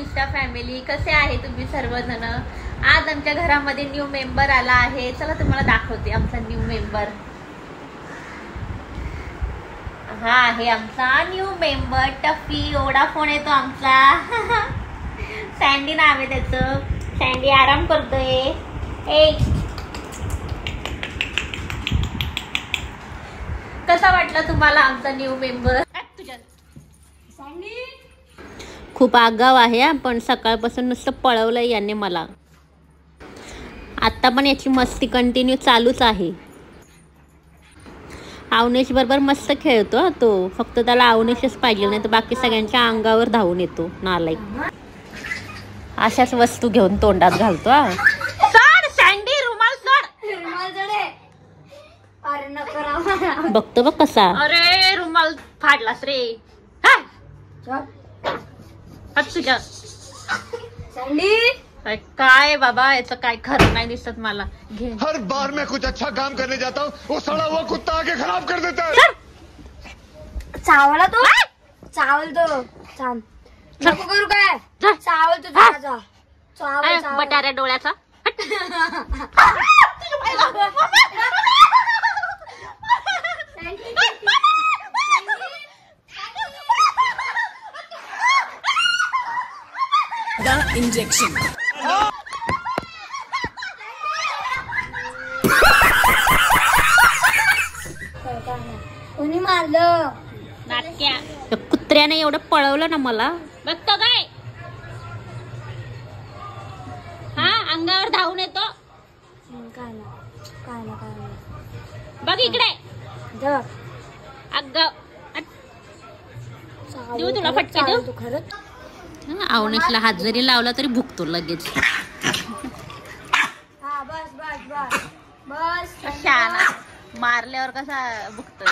Insta family, कसे आहे तुम्ही सर्वजण? आज आमच्या घरामध्ये न्यू मेंबर आला आहे. चला तुम्हाला दाखवते आमचा न्यू मेंबर. हा आहे आमचा न्यू मेंबर टफी. ओडाफोन येतो आमचा. सँडी नाव आहे त्याचं. सँडी आराम करतोय. कसा वाटला तुम्हाला आमचा न्यू मेंबर? खूप आगाव आहे पण सकाळपासून नुसतं पळवलंय याने मला. आता पण याची मस्ती कंटिन्यू चालूच आहे. अवनेश बरोबर मस्त खेळतो तो. फक्त त्याला अवनेशच पाहिजे, नाही तर बाकी सगळ्यांच्या अंगावर धावून येतो नालायक. अशाच वस्तू घेऊन तोंडात घालतो. सँडी रुमाल बघतो बघ कसा. अरे रुमाल फाडलास रे. तुझ्या काय बाबा, याचं काय खरं नाही दिसत मला. हर बार मैं कुछ अच्छा काम करने जाता हूँ, वो सड़ा हुआ कुत्ता आके खराब कर देता है. चावला तो, चावल तो नको करू काय. चावल तो चावल बटाऱ्या डोळ्याचा. इंजेक्शन कोणी मारलं? नाटक्या कुत्र्याने एवढं पळवलं ना मला. बघतो काय हा अंगावर धावून येतो. काय ना बघ इकडे. अगं देऊ तुला फटके देऊ. खरंच अवनेशला हात जरी लावला तरी भुकतो लगेच. बस शाळा मारल्यावर कसा भुकतोय.